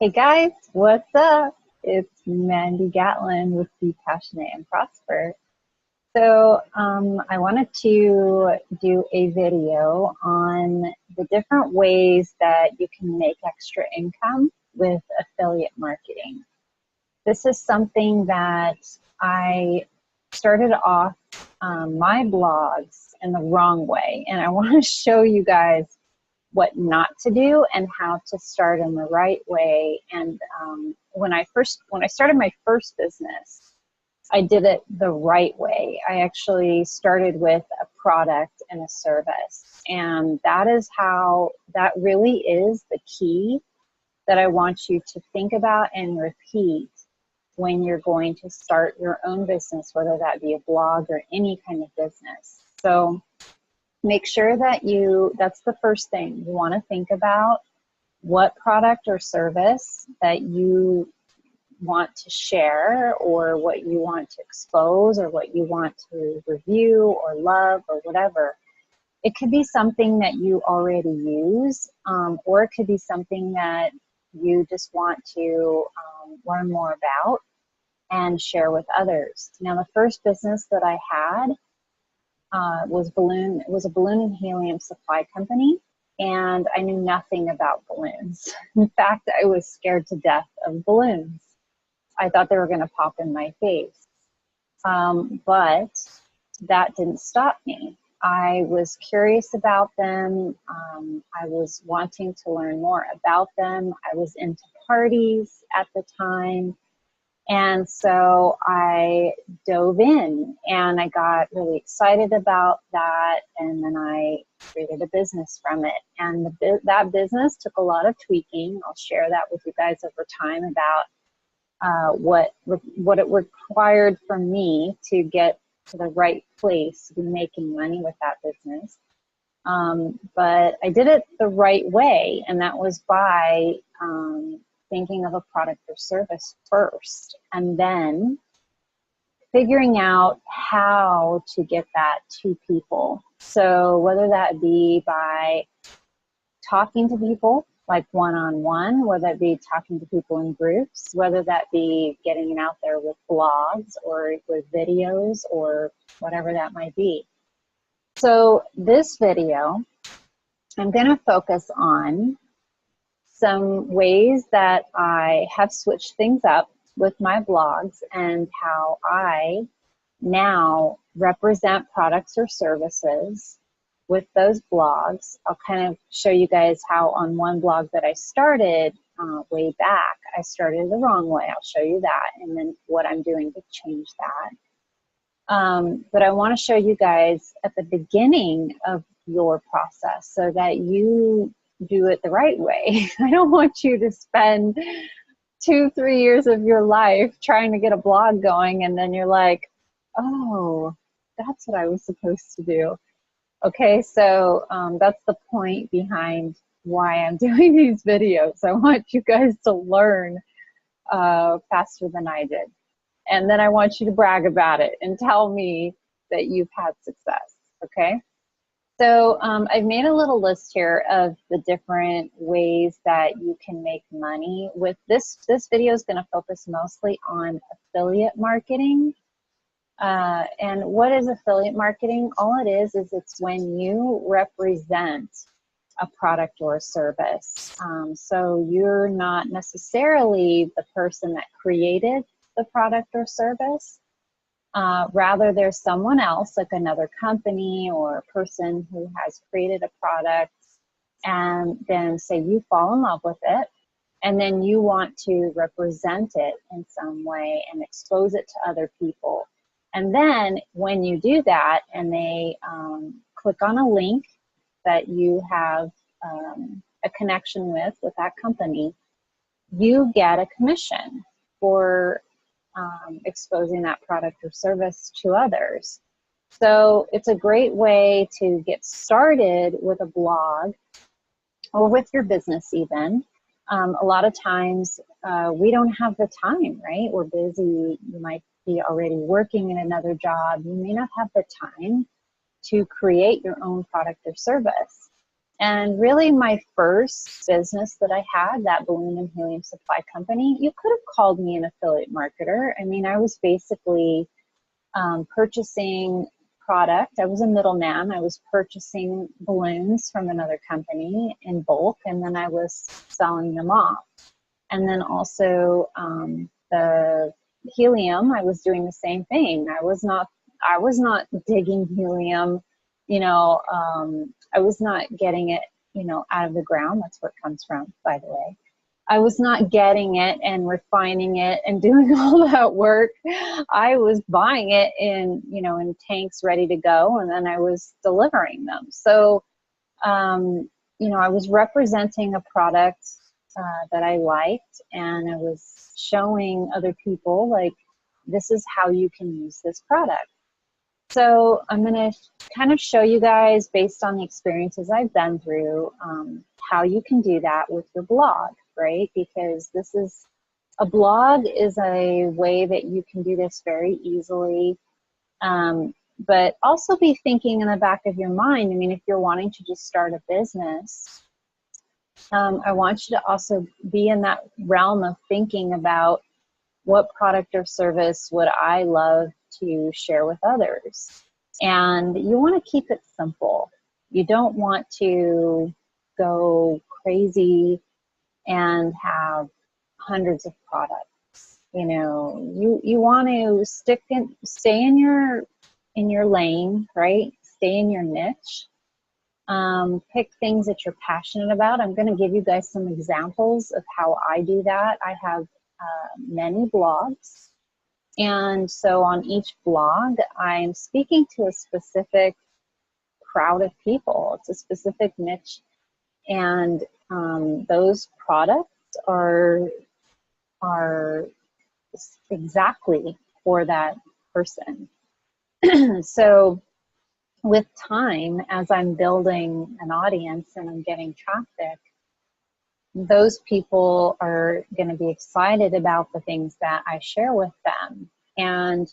Hey guys, what's up? It's Mandy Gatlin with Be Passionate and Prosper. I wanted to do a video on the different ways that you can make extra income with affiliate marketing. This is something that I started off my blogs in the wrong way, and I want to show you guys what not to do and how to start in the right way. And when I started my first business, I did it the right way. I actually started with a product and a service, and that really is the key that I want you to think about and repeat when you're going to start your own business, whether that be a blog or any kind of business. So make sure that that's the first thing. You want to think about what product or service that you want to share, or what you want to expose, or what you want to review or love or whatever. It could be something that you already use, or it could be something that you just want to learn more about and share with others. Now, the first business that I had was a balloon and helium supply company, and I knew nothing about balloons. In fact, I was scared to death of balloons. I thought they were going to pop in my face. But that didn't stop me. I was curious about them. I was wanting to learn more about them. I was into parties at the time. And so I dove in and I got really excited about that. And then I created a business from it. And that business took a lot of tweaking. I'll share that with you guys over time about what it required from me to get to the right place to be making money with that business. But I did it the right way. And that was by thinking of a product or service first, and then figuring out how to get that to people. So whether that be by talking to people like one-on-one, whether that be talking to people in groups, whether that be getting it out there with blogs or with videos or whatever that might be. So this video, I'm going to focus on some ways that I have switched things up with my blogs and how I now represent products or services with those blogs. I'll kind of show you guys how on one blog that I started way back, I started the wrong way. I'll show you that, and then what I'm doing to change that. But I want to show you guys at the beginning of your process so that you do it the right way. I don't want you to spend 2-3 years of your life trying to get a blog going, and then you're like, oh, that's what I was supposed to do. Okay, so that's the point behind why I'm doing these videos. I want you guys to learn faster than I did. And then I want you to brag about it and tell me that you've had success, okay? So I've made a little list here of the different ways that you can make money with this. This video is going to focus mostly on affiliate marketing. And what is affiliate marketing? All it is it's when you represent a product or a service. So you're not necessarily the person that created the product or service. Rather, there's someone else, like another company or a person who has created a product, and then say you fall in love with it, and then you want to represent it in some way and expose it to other people. And then when you do that and they click on a link that you have a connection with that company, you get a commission for exposing that product or service to others. So it's a great way to get started with a blog or with your business even. A lot of times we don't have the time, right? We're busy. You might be already working in another job. You may not have the time to create your own product or service. And really my first business that I had, that balloon and helium supply company, you could have called me an affiliate marketer. I mean, I was basically purchasing product. I was a middleman. I was purchasing balloons from another company in bulk, and then I was selling them off. And then also the helium, I was doing the same thing. I was not digging helium, I was not getting it, out of the ground. That's where it comes from, by the way. I was not getting it and refining it and doing all that work. I was buying it in tanks ready to go, and then I was delivering them. So, I was representing a product that I liked, and I was showing other people, like, this is how you can use this product. So I'm going to kind of show you guys, based on the experiences I've been through, how you can do that with your blog, right? Because a blog is a way that you can do this very easily. But also be thinking in the back of your mind, I mean, if you're wanting to just start a business, I want you to also be in that realm of thinking about, what product or service would I love to share with others? And you want to keep it simple. You don't want to go crazy and have hundreds of products. You want to stay in your lane, right? Stay in your niche. Pick things that you're passionate about. I'm going to give you guys some examples of how I do that. I have many blogs, and so on each blog I'm speaking to a specific crowd of people. It's a specific niche, and those products are exactly for that person. So with time, as I'm building an audience and I'm getting traffic, those people are going to be excited about the things that I share with them. And,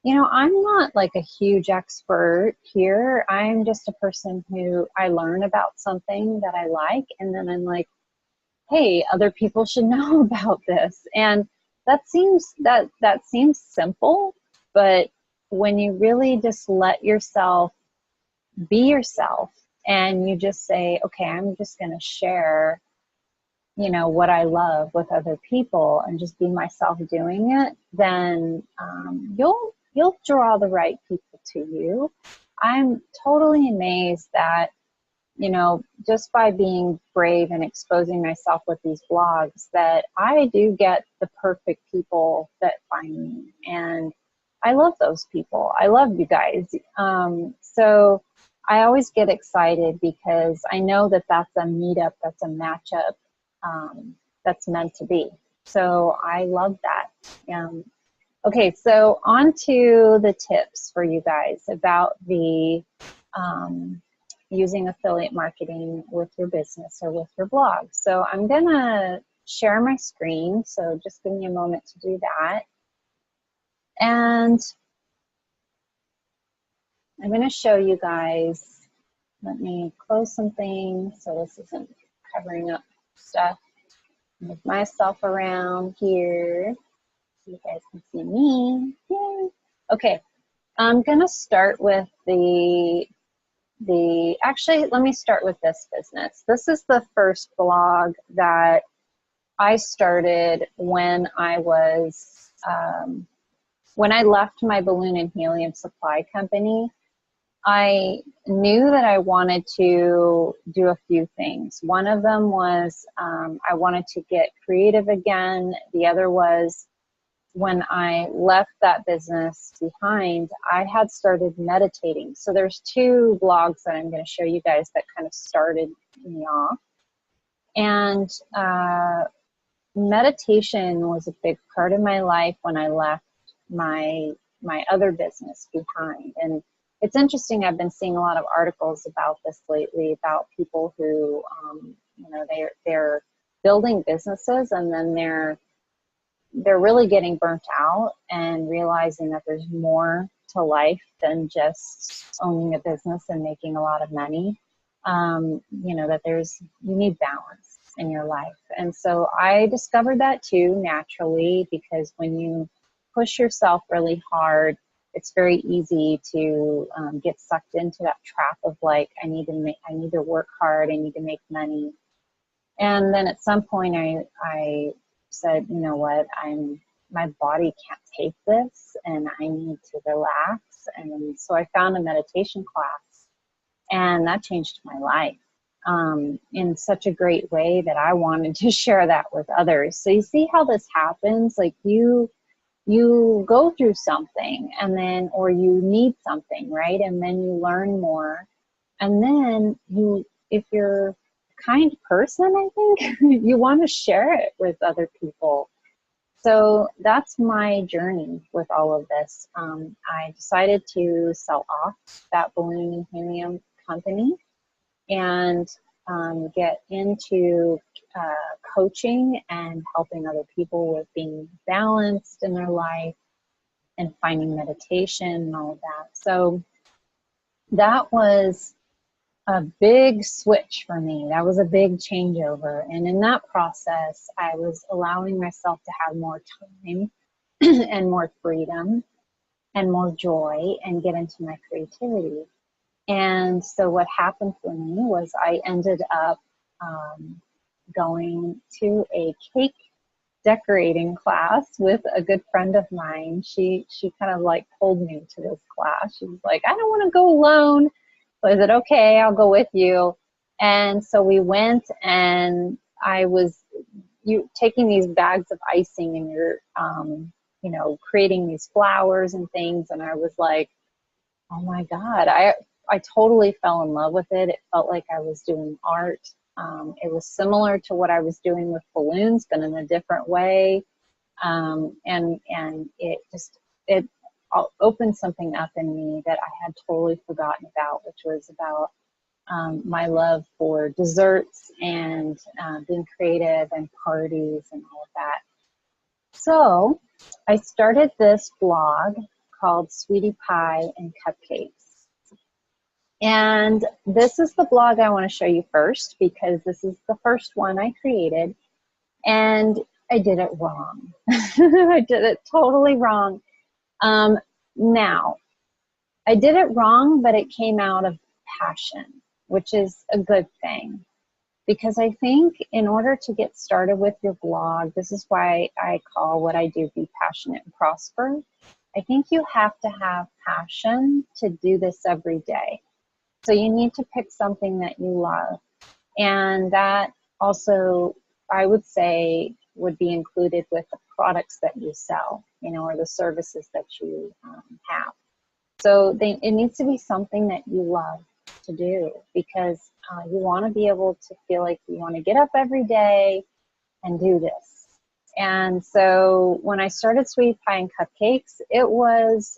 I'm not like a huge expert here. I'm just a person who I learn about something that I like, and then I'm like, hey, other people should know about this. And that seems simple, but when you really just let yourself be yourself and you just say, okay, I'm just going to share what I love with other people and just be myself doing it, then you'll draw the right people to you. I'm totally amazed that, just by being brave and exposing myself with these blogs, that I do get the perfect people that find me. And I love those people. I love you guys. So I always get excited because I know that that's a meetup, that's a matchup, that's meant to be. So I love that. Okay, so on to the tips for you guys about the using affiliate marketing with your business or with your blog. So I'm gonna share my screen, so just give me a moment to do that. And I'm gonna show you guys, let me close something so this isn't covering up stuff. Move myself around here so you guys can see me. Yay. Okay, I'm gonna start with actually, let me start with this business. This is the first blog that I started when I was, when I left my balloon and helium supply company. I knew that I wanted to do a few things. One of them was I wanted to get creative again. The other was, when I left that business behind, I had started meditating. So there's two blogs that I'm going to show you guys that kind of started me off. And meditation was a big part of my life when I left my other business behind. And it's interesting, I've been seeing a lot of articles about this lately, about people who, they're building businesses and then they're really getting burnt out and realizing that there's more to life than just owning a business and making a lot of money. you know, that you need balance in your life. And so I discovered that too naturally, because when you push yourself really hard, it's very easy to get sucked into that trap of like, I need to work hard, I need to make money. And then at some point I said, you know what, my body can't take this and I need to relax. And so I found a meditation class, and that changed my life in such a great way that I wanted to share that with others. So you see how this happens? Like you go through something, and then, or you need something, right? And then you learn more. And then if you're a kind person, I think, you want to share it with other people. So that's my journey with all of this. I decided to sell off that balloon and helium company and get into coaching and helping other people with being balanced in their life and finding meditation and all of that. So that was a big switch for me. That was a big changeover. And in that process, I was allowing myself to have more time and more freedom and more joy and get into my creativity. And so what happened for me was I ended up going to a cake decorating class with a good friend of mine. She kind of like pulled me to this class. She was like, I don't want to go alone. So I said, okay, I'll go with you. And so we went, and I was taking these bags of icing, and you're, you know, creating these flowers and things. And I was like, oh my God, I totally fell in love with it. It felt like I was doing art. It was similar to what I was doing with balloons, but in a different way. And it opened something up in me that I had totally forgotten about, which was about my love for desserts and being creative and parties and all of that. So I started this blog called Sweetie Pie and Cupcakes. And this is the blog I want to show you first, because this is the first one I created, and I did it wrong. I did it totally wrong. Now, I did it wrong, but it came out of passion, which is a good thing. Because I think in order to get started with your blog, this is why I call what I do Be Passionate and Prosper. I think you have to have passion to do this every day. So you need to pick something that you love. And that also, I would say, would be included with the products that you sell, you know, or the services that you have. So it needs to be something that you love to do, because you want to be able to feel like you want to get up every day and do this. And so when I started Sweetie Pie and Cupcakes, it was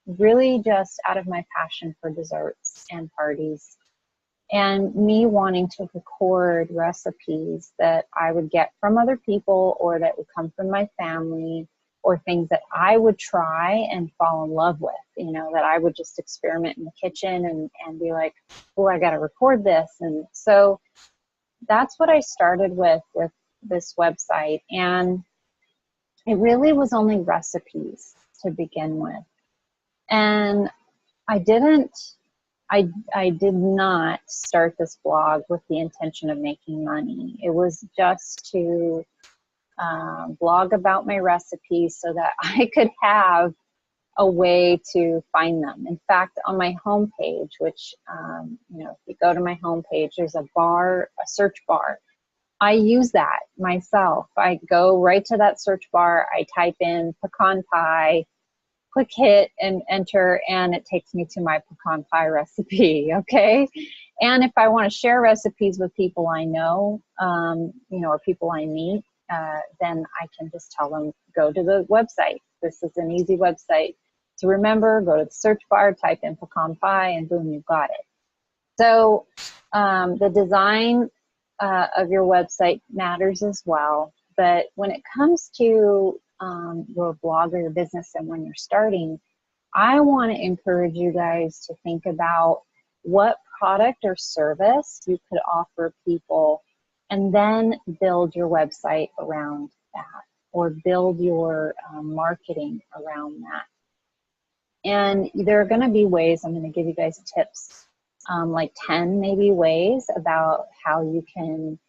really just out of my passion for desserts and parties, and me wanting to record recipes that I would get from other people, or that would come from my family, or things that I would try and fall in love with, you know, that I would just experiment in the kitchen and be like, oh, I got to record this. And so that's what I started with this website. And it really was only recipes to begin with. And I did not start this blog with the intention of making money. It was just to blog about my recipes so that I could have a way to find them. In fact, on my homepage, which, you know, if you go to my homepage, there's a search bar. I use that myself. I go right to that search bar. I type in pecan pie, click hit and enter, and it takes me to my pecan pie recipe, okay? And if I want to share recipes with people I know, you know, or people I meet, then I can just tell them, go to the website. This is an easy website to remember. Go to the search bar, type in pecan pie, and boom, you've got it. So the design of your website matters as well. But when it comes to your blog or your business and when you're starting, I want to encourage you guys to think about what product or service you could offer people, and then build your website around that, or build your marketing around that. And there are going to be ways, I'm going to give you guys tips, like 10 maybe ways about how you can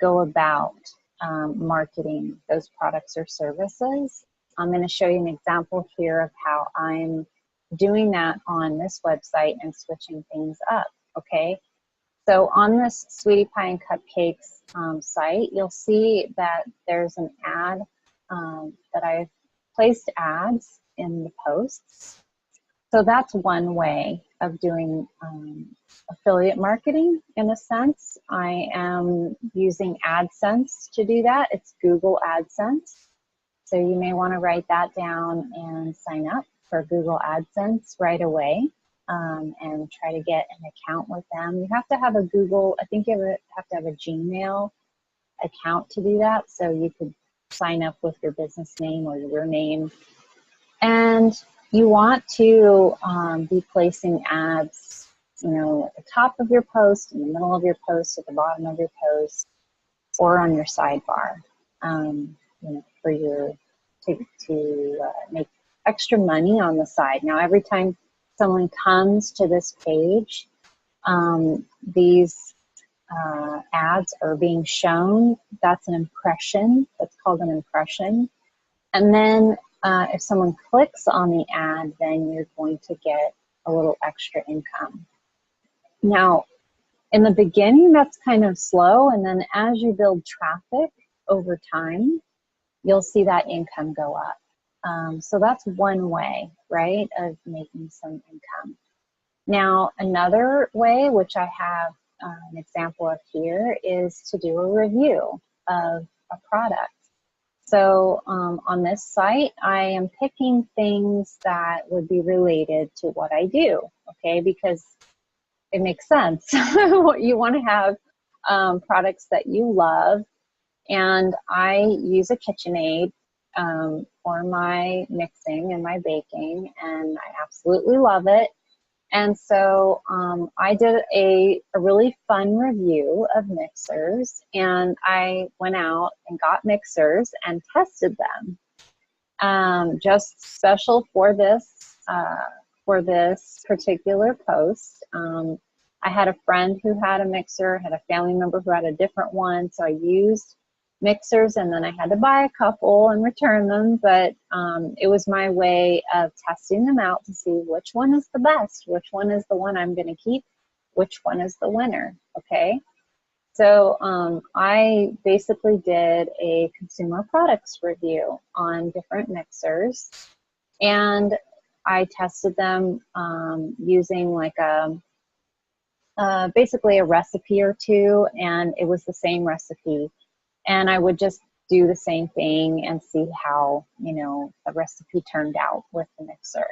go about marketing those products or services. I'm going to show you an example here of how I'm doing that on this website and switching things up, okay? So on this Sweetie Pie and Cupcakes site, you'll see that there's an ad that I've placed ads in the posts. So that's one way of doing affiliate marketing in a sense. I am using AdSense to do that. It's Google AdSense. So you may want to write that down and sign up for Google AdSense right away and try to get an account with them. You have to have a Google, I think you have to have a Gmail account to do that. So you could sign up with your business name or your name. And you want to be placing ads, you know, at the top of your post, in the middle of your post, at the bottom of your post, or on your sidebar, you know, for your to make extra money on the side. Now, every time someone comes to this page, these ads are being shown. That's an impression. That's called an impression. And then if someone clicks on the ad, then you're going to get a little extra income. Now, in the beginning, that's kind of slow. And then as you build traffic over time, you'll see that income go up. So that's one way, right, of making some income. Now, another way, which I have an example of here, is to do a review of a product. So on this site, I am picking things that would be related to what I do, okay, because it makes sense. You want to have products that you love, and I use a KitchenAid for my mixing and my baking, and I absolutely love it. And so I did a really fun review of mixers, and I went out and got mixers and tested them just special for this particular post. I had a friend who had a mixer, had a family member who had a different one, so I used mixers, and then I had to buy a couple and return them, but it was my way of testing them out to see which one is the best, which one is the one I'm going to keep, which one is the winner, okay? So I basically did a consumer products review on different mixers, and I tested them using like basically a recipe or two, and it was the same recipe. And I would just do the same thing and see how, you know, the recipe turned out with the mixer.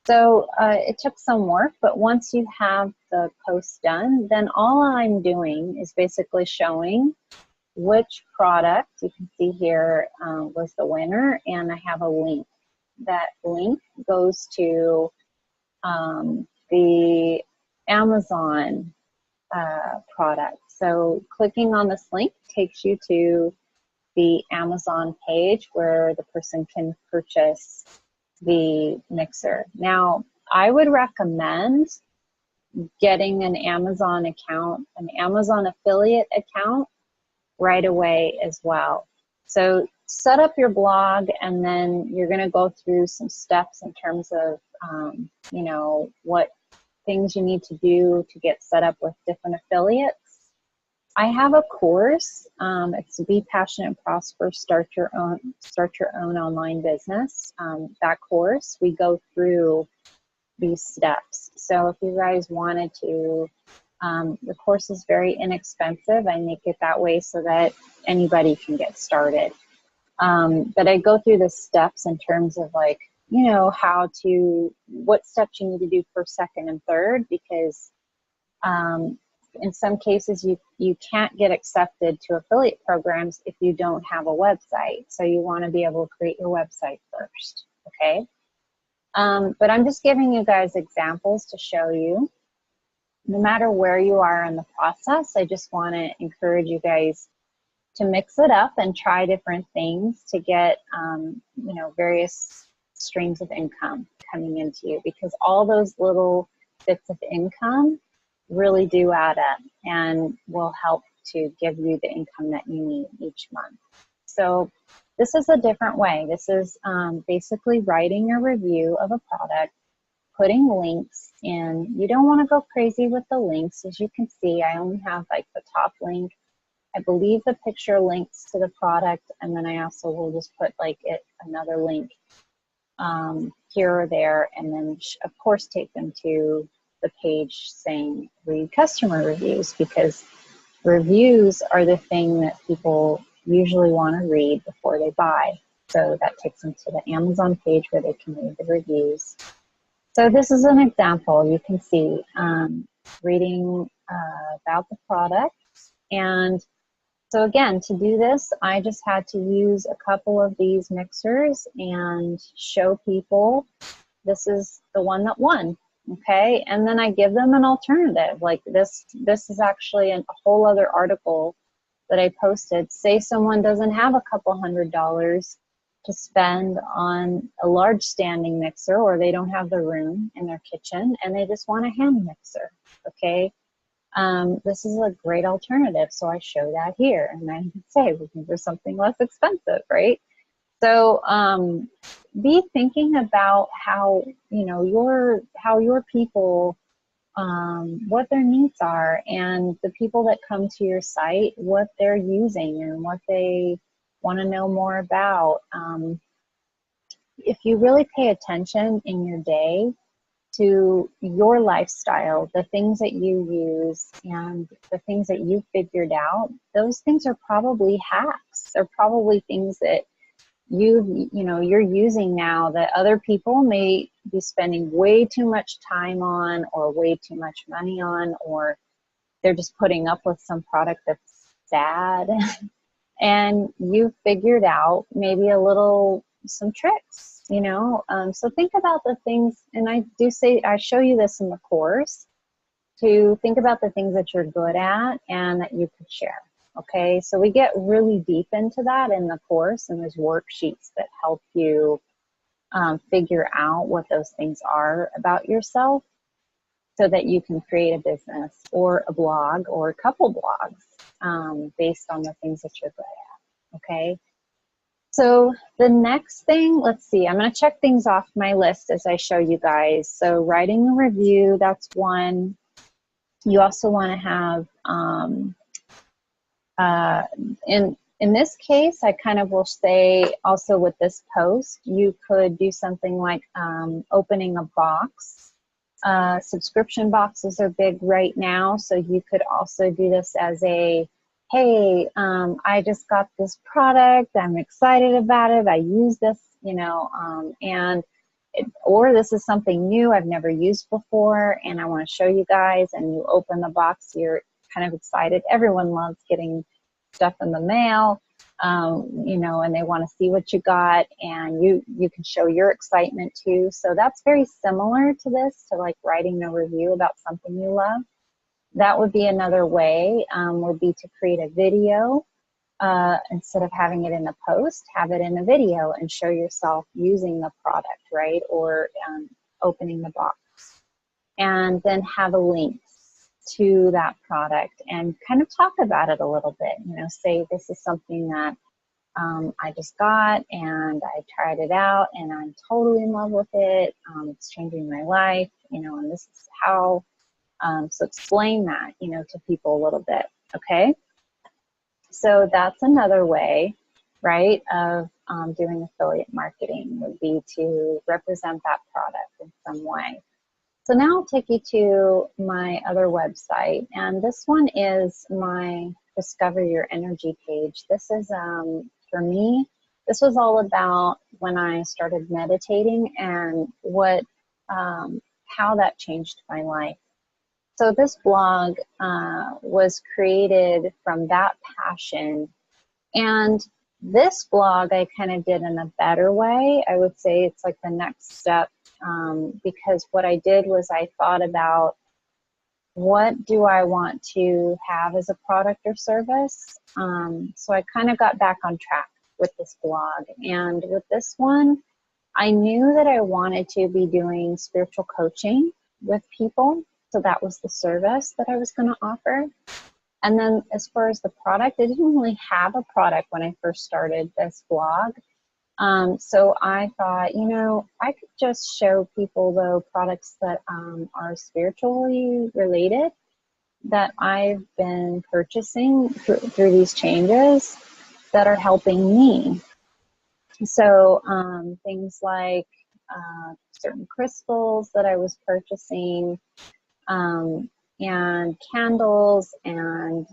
So it took some work, but once you have the post done, then all I'm doing is basically showing which product, you can see here, was the winner, and I have a link. That link goes to the Amazon product. So clicking on this link takes you to the Amazon page where the person can purchase the mixer. Now, I would recommend getting an Amazon account, an Amazon affiliate account right away as well. So set up your blog, and then you're going to go through some steps in terms of, you know, what things you need to do to get set up with different affiliates. I have a course. It's Be Passionate and Prosper, Start Your Own Online Business. That course, we go through these steps. So if you guys wanted to, the course is very inexpensive. I make it that way so that anybody can get started. But I go through the steps in terms of, like, you know, what steps you need to do first, second, and third, because in some cases you can't get accepted to affiliate programs if you don't have a website. So you want to be able to create your website first, okay? But I'm just giving you guys examples to show you no matter where you are in the process, I just want to encourage you guys to mix it up and try different things to get, you know, various streams of income coming into you, because all those little bits of income really do add up and will help to give you the income that you need each month. So this is a different way. This is basically writing a review of a product, putting links in. You don't want to go crazy with the links. As you can see, I only have like the top link. I believe the picture links to the product, and then I also will just put like another link here or there, and then of course take them to the page saying read customer reviews, because reviews are the thing that people usually want to read before they buy. So that takes them to the Amazon page where they can read the reviews. So this is an example. You can see reading about the product. And so again, to do this, I just had to use a couple of these mixers and show people this is the one that won, okay? And then I give them an alternative. Like this is actually a whole other article that I posted. Say someone doesn't have a couple $100 to spend on a large standing mixer, or they don't have the room in their kitchen and they just want a hand mixer, okay? This is a great alternative, so I show that here, and I can say we can do something less expensive, right? So be thinking about how, you know, how your people, what their needs are, and the people that come to your site, what they're using and what they want to know more about. If you really pay attention in your day to your lifestyle, the things that you use and the things that you figured out, those things are probably hacks. They're probably things that you're using now that other people may be spending way too much time on, or way too much money on, or they're just putting up with some product that's sad. And you figured out maybe some tricks, you know? So think about the things, and I show you this in the course, to think about the things that you're good at and that you could share, okay? So we get really deep into that in the course, and there's worksheets that help you figure out what those things are about yourself, so that you can create a business or a blog or a couple blogs based on the things that you're good at, okay? So the next thing, let's see, I'm going to check things off my list as I show you guys. So writing a review, that's one. You also want to have, in this case, I kind of will say also with this post, you could do something like opening a box. Subscription boxes are big right now, so you could also do this as a, hey, I just got this product, I'm excited about it, I use this, you know, or this is something new I've never used before and I want to show you guys, and you open the box, you're kind of excited. Everyone loves getting stuff in the mail, you know, and they want to see what you got, and you can show your excitement too. So that's very similar to this, to like writing a review about something you love. That would be another way, would be to create a video. Instead of having it in a post, have it in a video and show yourself using the product, right? Or opening the box. And then have a link to that product and kind of talk about it a little bit. You know, say this is something that I just got and I tried it out and I'm totally in love with it. It's changing my life, you know, and this is how. So explain that, you know, to people a little bit, okay? So that's another way, right, of doing affiliate marketing, would be to represent that product in some way. So now I'll take you to my other website, and this one is my Discover Your Energy page. This is, for me, this was all about when I started meditating and what, how that changed my life. So this blog was created from that passion, and this blog I kind of did in a better way. I would say it's like the next step, because what I did was I thought about what do I want to have as a product or service? So I kind of got back on track with this blog. And with this one, I knew that I wanted to be doing spiritual coaching with people. So that was the service that I was going to offer. And then as far as the product, I didn't really have a product when I first started this blog. So I thought, you know, I could just show people the products that are spiritually related that I've been purchasing through these changes that are helping me. So things like certain crystals that I was purchasing, and candles, and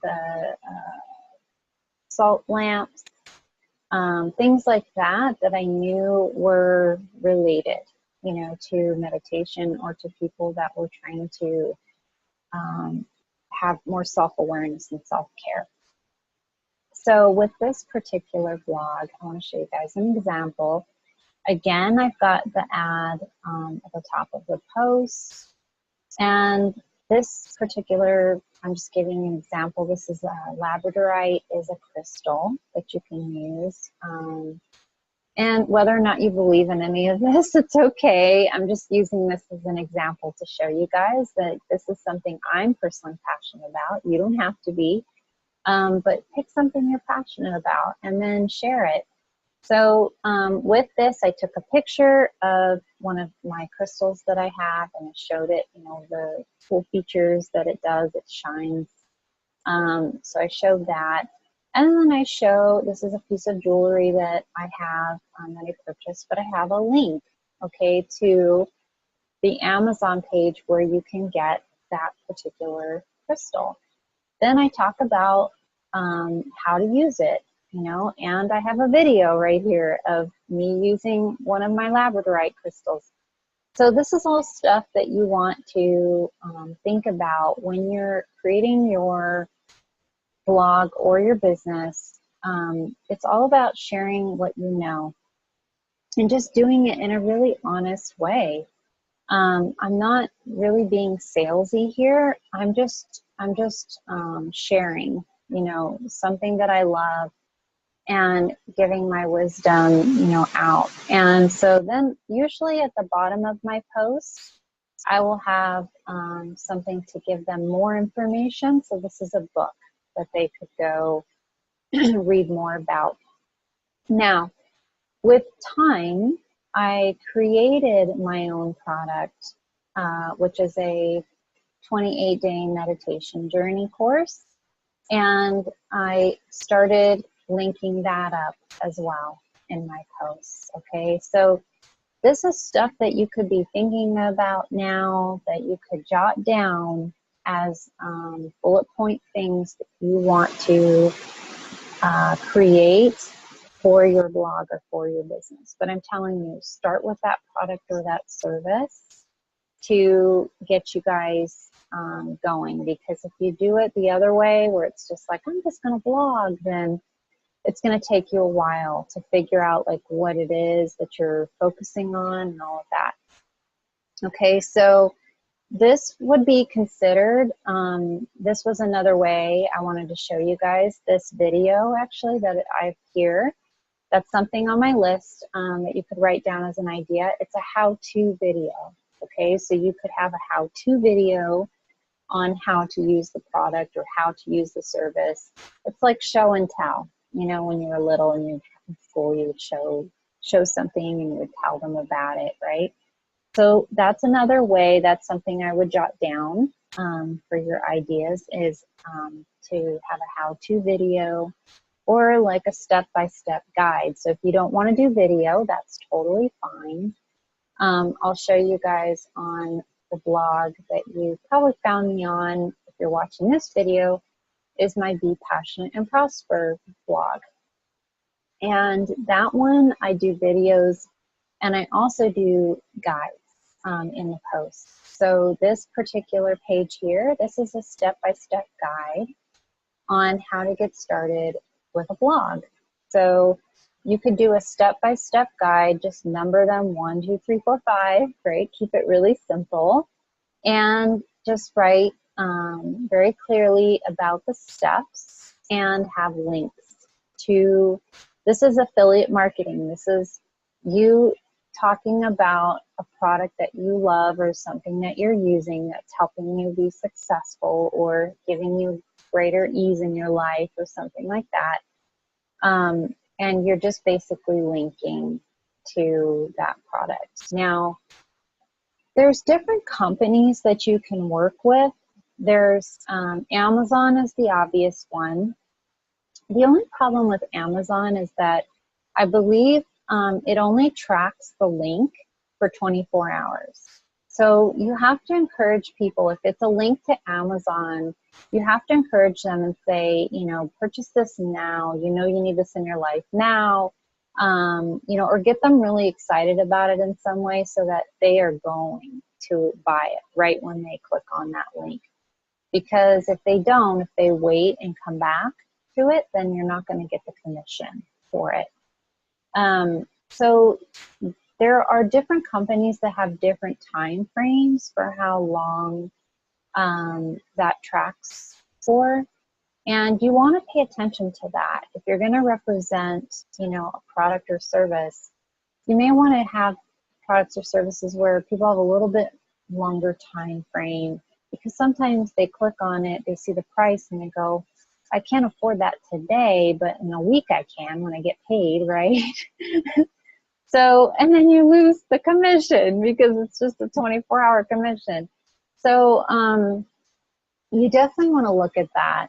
the salt lamps, things like that that I knew were related, you know, to meditation or to people that were trying to have more self-awareness and self-care. So with this particular blog, I want to show you guys an example. Again, I've got the ad at the top of the post. And this particular, I'm just giving an example. This is a labradorite, is a crystal that you can use. And whether or not you believe in any of this, it's okay. I'm just using this as an example to show you guys that this is something I'm personally passionate about. You don't have to be, but pick something you're passionate about and then share it. So with this, I took a picture of one of my crystals that I have, and I showed it, you know, the cool features that it does. It shines. So I showed that. And then I show, this is a piece of jewelry that I have that I purchased, but I have a link, okay, to the Amazon page where you can get that particular crystal. Then I talk about how to use it. You know, and I have a video right here of me using one of my labradorite crystals. So this is all stuff that you want to think about when you're creating your blog or your business. It's all about sharing what you know and just doing it in a really honest way. I'm not really being salesy here. I'm just sharing, you know, something that I love, and giving my wisdom, you know, out. And so then usually at the bottom of my post, I will have something to give them more information. So this is a book that they could go read more about. Now, with time, I created my own product, which is a 28-day meditation journey course. And I started linking that up as well in my posts, okay? So this is stuff that you could be thinking about now, that you could jot down as bullet point things that you want to create for your blog or for your business. But I'm telling you, start with that product or that service to get you guys going, because if you do it the other way where it's just like, I'm just going to blog, then it's going to take you a while to figure out like what it is that you're focusing on and all of that. Okay, so this would be considered, this was another way I wanted to show you guys this video actually that I have here. That's something on my list that you could write down as an idea. It's a how-to video. Okay, so you could have a how-to video on how to use the product or how to use the service. It's like show and tell. You know, when you were little and you in school, you would show something and you would tell them about it, right? So that's another way. That's something I would jot down for your ideas, is to have a how-to video or like a step-by-step guide. So if you don't want to do video, that's totally fine. I'll show you guys on the blog that you probably found me on, if you're watching this video, is my Be Passionate and Prosper blog. And that one, I do videos, and I also do guides in the post. So this particular page here, this is a step-by-step guide on how to get started with a blog. So you could do a step-by-step guide, just number them 1, 2, 3, 4, 5, right? Keep it really simple. and just write very clearly about the steps and have links to, this is affiliate marketing. This is you talking about a product that you love or something that you're using that's helping you be successful or giving you greater ease in your life or something like that. And you're just basically linking to that product. Now, there's different companies that you can work with. There's Amazon is the obvious one. The only problem with Amazon is that I believe it only tracks the link for 24 hours. So you have to encourage people, if it's a link to Amazon, you have to encourage them and say, you know, purchase this now, you know you need this in your life now, you know, or get them really excited about it in some way so that they are going to buy it right when they click on that link. Because if they don't, if they wait and come back to it, then you're not going to get the commission for it. So there are different companies that have different time frames for how long that tracks for. And you want to pay attention to that. If you're going to represent, you know, a product or service, you may want to have products or services where people have a little bit longer time frame, because sometimes they click on it, they see the price and they go, I can't afford that today, but in a week I can when I get paid, right? So, and then you lose the commission because it's just a 24-hour commission. So you definitely want to look at that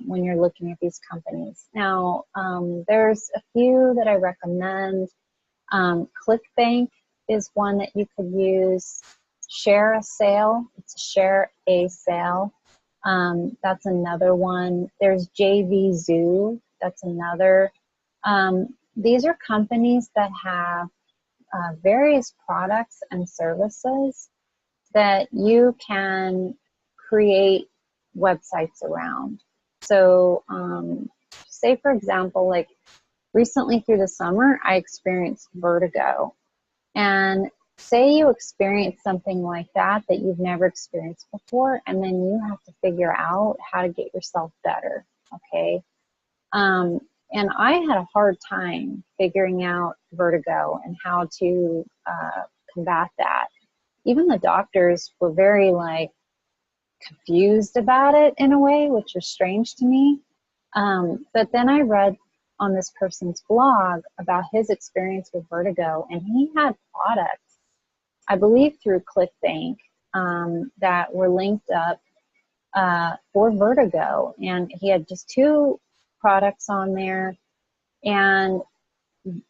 when you're looking at these companies. Now, there's a few that I recommend. ClickBank is one that you could use. Share a Sale, it's Share a Sale. That's another one. There's JVZoo, that's another. These are companies that have various products and services that you can create websites around. So say for example, like recently through the summer, I experienced vertigo. And say you experience something like that that you've never experienced before, and then you have to figure out how to get yourself better, okay? And I had a hard time figuring out vertigo and how to combat that. Even the doctors were very like confused about it in a way, which was strange to me. But then I read on this person's blog about his experience with vertigo, and he had products, I believe through ClickBank, that were linked up for vertigo. And he had just 2 products on there, and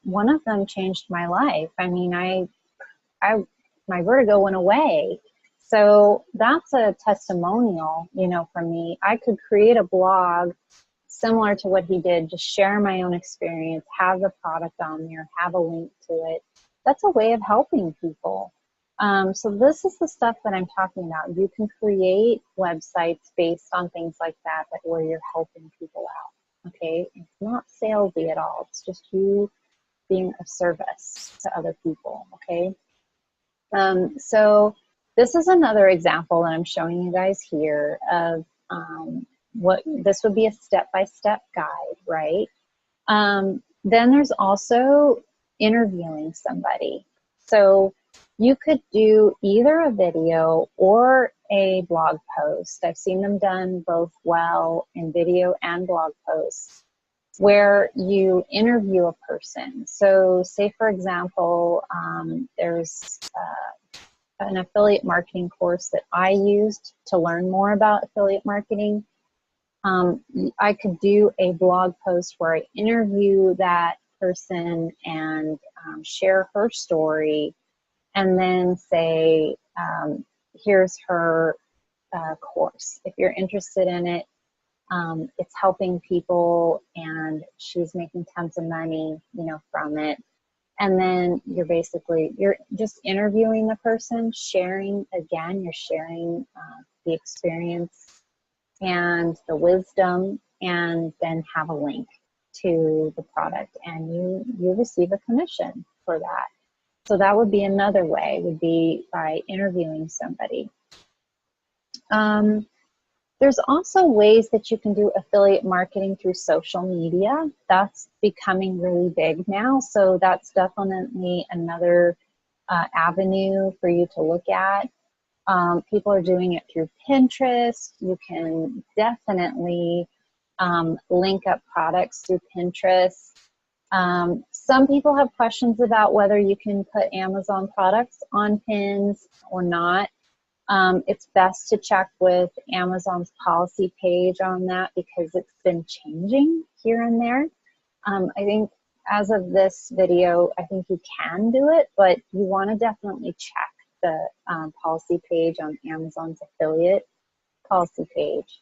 one of them changed my life. I mean, my vertigo went away. So that's a testimonial, you know, for me. I could create a blog similar to what he did, just share my own experience, have the product on there, have a link to it. That's a way of helping people. So this is the stuff that I'm talking about. You can create websites based on things like that, where you're helping people out, okay? It's not salesy at all. It's just you being of service to other people, okay? So this is another example that I'm showing you guys here of what this would be a step-by-step guide, right? Then there's also interviewing somebody. So you could do either a video or a blog post. I've seen them done both well in video and blog posts, where you interview a person. So say, for example, there's an affiliate marketing course that I used to learn more about affiliate marketing. I could do a blog post where I interview that person and share her story, and then say, here's her course. If you're interested in it, it's helping people and she's making tons of money, you know, from it. And then you're just interviewing the person, sharing, again, you're sharing the experience and the wisdom, and then have a link to the product, and you receive a commission for that. So that would be another way, would be by interviewing somebody. There's also ways that you can do affiliate marketing through social media. That's becoming really big now. So that's definitely another avenue for you to look at. People are doing it through Pinterest. You can definitely link up products through Pinterest. Some people have questions about whether you can put Amazon products on pins or not. It's best to check with Amazon's policy page on that because it's been changing here and there. I think as of this video, I think you can do it, but you want to definitely check the policy page on Amazon's affiliate policy page.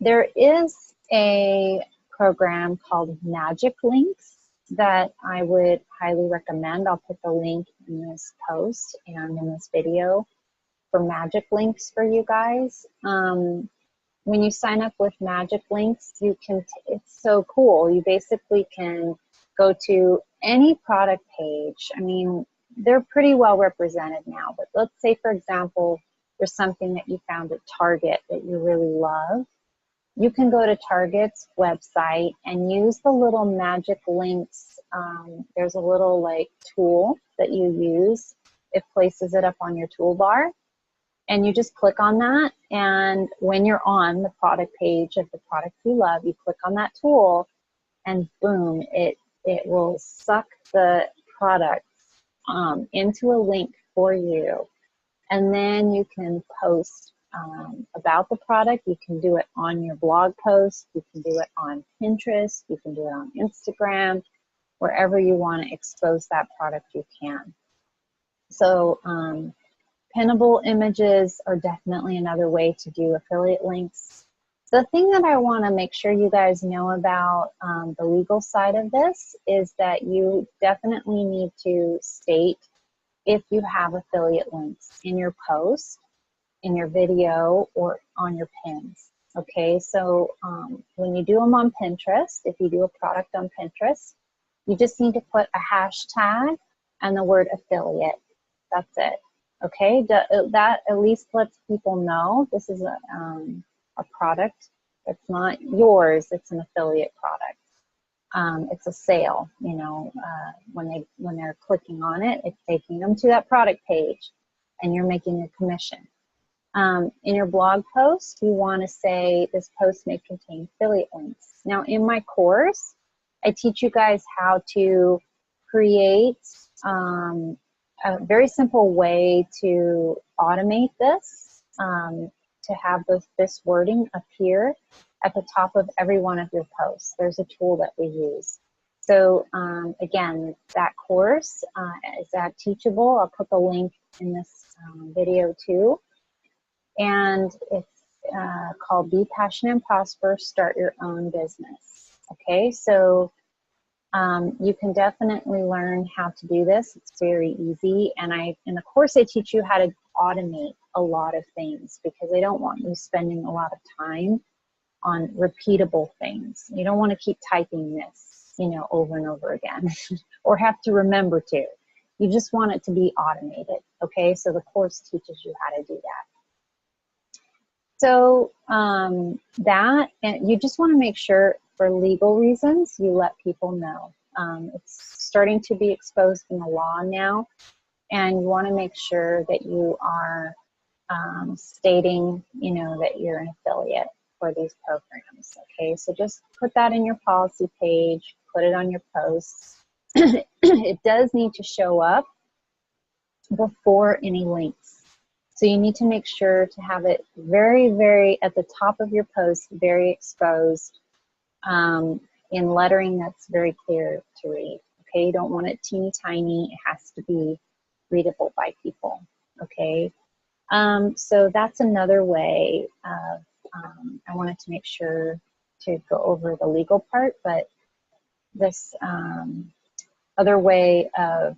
There is a program called Magic Links that I would highly recommend. I'll put the link in this post and in this video for Magic Links for you guys. When you sign up with Magic Links, you can, it's so cool. You basically can go to any product page. I mean, they're pretty well represented now, but let's say, for example, there's something that you found at Target that you really love. You can go to Target's website and use the little Magic Links. There's a little like tool that you use. It places it up on your toolbar. And you just click on that, and when you're on the product page of the product you love, you click on that tool, and boom, it will suck the product into a link for you. And then you can post about the product. You can do it on your blog post. You can do it on Pinterest. You can do it on Instagram. Wherever you want to expose that product, you can. So, pinnable images are definitely another way to do affiliate links. The thing that I want to make sure you guys know about the legal side of this is that you definitely need to state if you have affiliate links in your post, in your video, or on your pins. Okay, so when you do them on Pinterest, if you do a product on Pinterest, you just need to put a hashtag and the word affiliate. That's it. Okay, that at least lets people know this is a product that's not yours, it's an affiliate product. It's a sale, you know, when they're clicking on it, it's taking them to that product page and you're making a commission. In your blog post, you want to say this post may contain affiliate links. Now in my course, I teach you guys how to create a very simple way to automate this, to have this wording appear at the top of every one of your posts. There's a tool that we use. So again, that course is at Teachable. I'll put the link in this video too. And it's called Be Passionate and Prosper, Start Your Own Business. Okay, so you can definitely learn how to do this. It's very easy. And in the course, I teach you how to automate a lot of things because I don't want you spending a lot of time on repeatable things. You don't want to keep typing this, you know, over and over again or have to remember to. You just want it to be automated. Okay, so the course teaches you how to do that. So and you just want to make sure for legal reasons, you let people know. It's starting to be exposed in the law now, and you want to make sure that you are stating, you know, that you're an affiliate for these programs. Okay, so just put that in your policy page, put it on your posts. It does need to show up before any links. So you need to make sure to have it very, very at the top of your post, very exposed in lettering that's very clear to read. Okay, you don't want it teeny tiny. It has to be readable by people. Okay, so that's another way of, I wanted to make sure to go over the legal part, but this other way of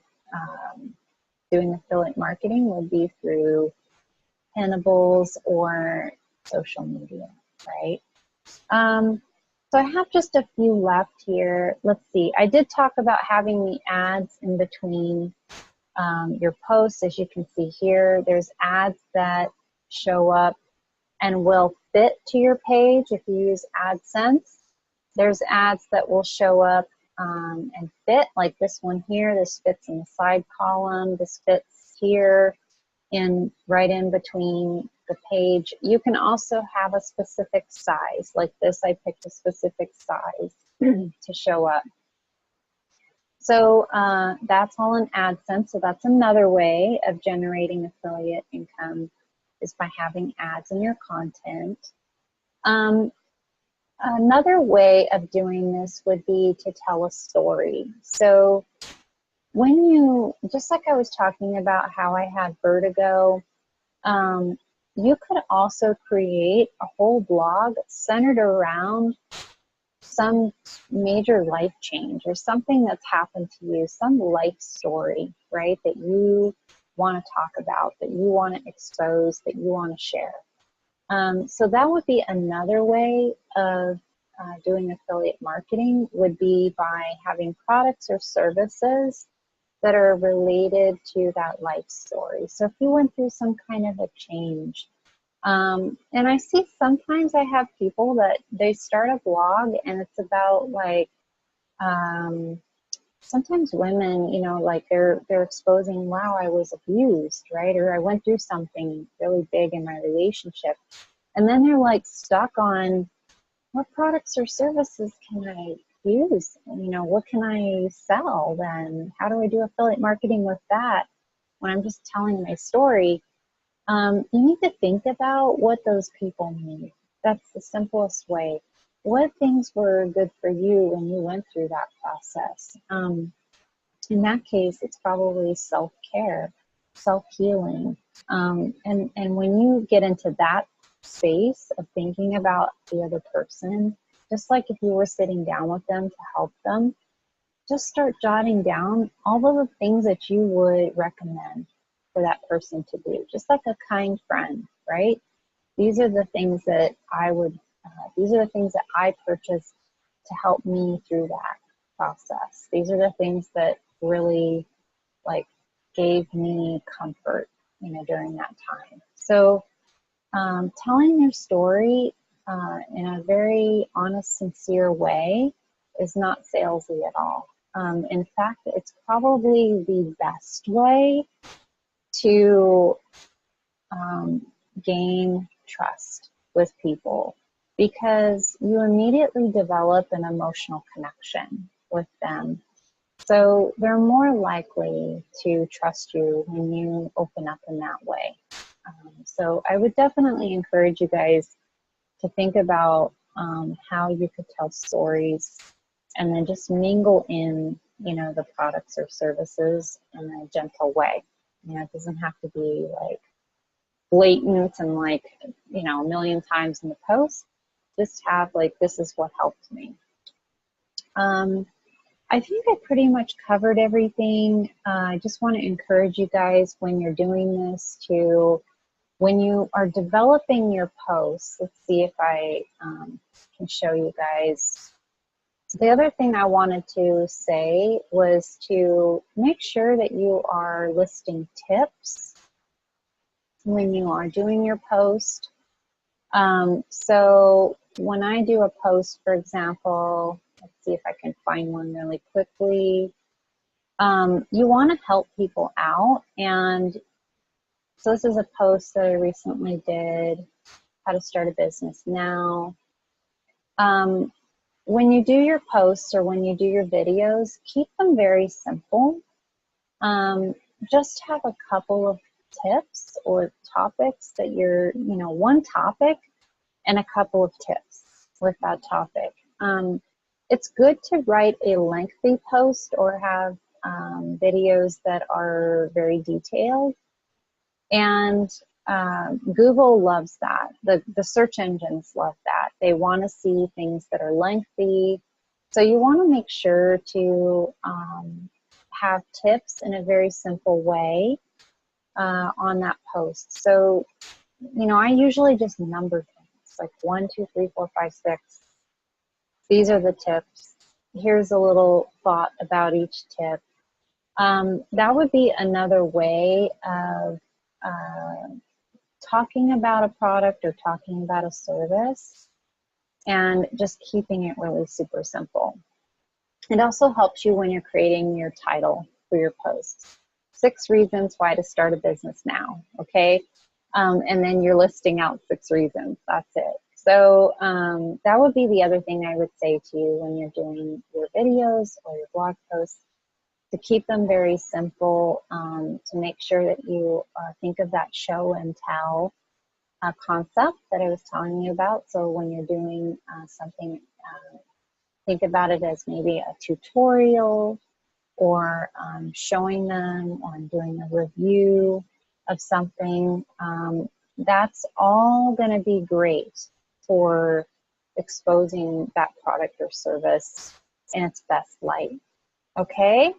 doing affiliate marketing would be through pinnables or social media, right? So I have just a few left here. Let's see. I did talk about having the ads in between your posts. As you can see here, there's ads that show up and will fit to your page if you use AdSense. There's ads that will show up and fit, like this one here. This fits in the side column. This fits here right in between the page. You can also have a specific size. Like this, I picked a specific size to show up. So that's all in AdSense. So that's another way of generating affiliate income, is by having ads in your content. Another way of doing this would be to tell a story. So when you, just like I was talking about how I had vertigo, you could also create a whole blog centered around some major life change or something that's happened to you, some life story, right, that you want to talk about, that you want to expose, that you want to share. So that would be another way of doing affiliate marketing, would be by having products or services that are related to that life story. So if you went through some kind of a change, and I see sometimes I have people that they start a blog and it's about like, sometimes women, you know, like they're exposing, wow, I was abused, right? Or I went through something really big in my relationship. And then they're like stuck on, what products or services can I use? You know, what can I sell then? How do I do affiliate marketing with that when I'm just telling my story? You need to think about what those people need. That's the simplest way. What things were good for you when you went through that process? In that case, it's probably self-care, self-healing. And when you get into that space of thinking about the other person, just like if you were sitting down with them to help them, just start jotting down all of the things that you would recommend for that person to do, just like a kind friend, right? These are the things that I would, these are the things that I purchased to help me through that process. These are the things that really like gave me comfort, you know, during that time. So telling your story in a very honest, sincere way is not salesy at all. In fact, it's probably the best way to gain trust with people, because you immediately develop an emotional connection with them. So they're more likely to trust you when you open up in that way. So I would definitely encourage you guys to think about how you could tell stories, and then just mingle in, you know, the products or services in a gentle way. You know, it doesn't have to be like blatant and like, you know, a million times in the post. Just have like, this is what helped me. I think I pretty much covered everything. I just want to encourage you guys, when you're doing this, to, when you are developing your posts, let's see if I can show you guys. The other thing I wanted to say was to make sure that you are listing tips when you are doing your post. So when I do a post, for example, let's see if I can find one really quickly. You want to help people out. And so this is a post that I recently did, how to start a business now. When you do your posts or when you do your videos, keep them very simple. Just have a couple of tips or topics that you're, you know, one topic and a couple of tips with that topic. It's good to write a lengthy post or have videos that are very detailed. And Google loves that. The search engines love that. They want to see things that are lengthy. So you want to make sure to have tips in a very simple way on that post. So, you know, I usually just number things like 1, 2, 3, 4, 5, 6. These are the tips. Here's a little thought about each tip. That would be another way of talking about a product or talking about a service and just keeping it really super simple. It also helps you when you're creating your title for your posts. 6 reasons why to start a business now, okay? And then you're listing out 6 reasons, that's it. So that would be the other thing I would say to you when you're doing your videos or your blog posts, to keep them very simple, to make sure that you think of that show and tell concept that I was telling you about. So when you're doing something, think about it as maybe a tutorial, or showing them, or doing a review of something. That's all going to be great for exposing that product or service in its best light. Okay,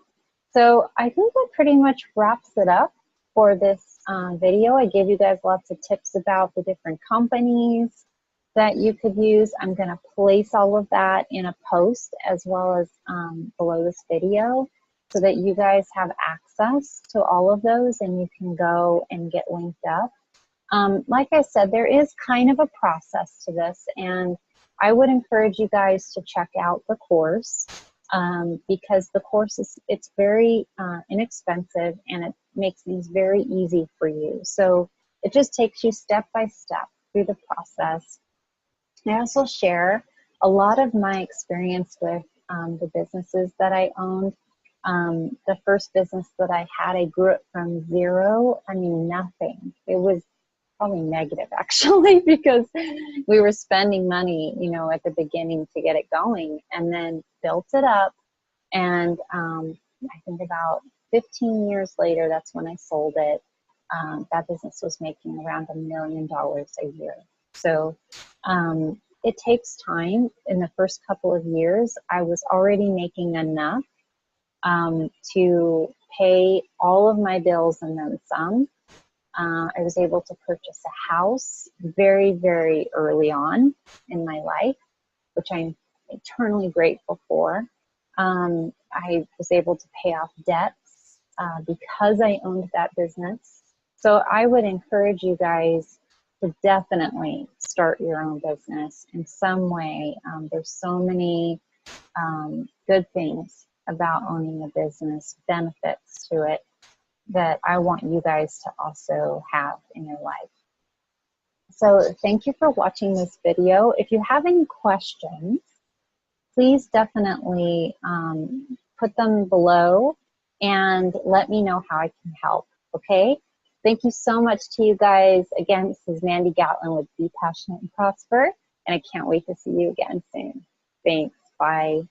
so I think that pretty much wraps it up for this video. I gave you guys lots of tips about the different companies that you could use. I'm going to place all of that in a post as well as below this video, so that you guys have access to all of those and you can go and get linked up. Like I said, there is kind of a process to this, and I would encourage you guys to check out the course, because the course it's very inexpensive, and it makes things very easy for you. So it just takes you step by step through the process. I also share a lot of my experience with the businesses that I owned. The first business that I had, I grew it from zero. I mean, nothing. It was probably negative, actually, because we were spending money, you know, at the beginning to get it going, and then built it up. And I think about 15 years later, that's when I sold it. That business was making around $1 million a year. So it takes time. In the first couple of years, I was already making enough to pay all of my bills and then some. I was able to purchase a house very, very early on in my life, which I'm eternally grateful for. I was able to pay off debts because I owned that business. So I would encourage you guys to definitely start your own business in some way. There's so many good things about owning a business, benefits to it, that I want you guys to also have in your life. So thank you for watching this video. If you have any questions, please definitely put them below and let me know how I can help, okay? Thank you so much to you guys. Again, this is Mandy Gatlin with Be Passionate and Prosper, and I can't wait to see you again soon. Thanks. Bye.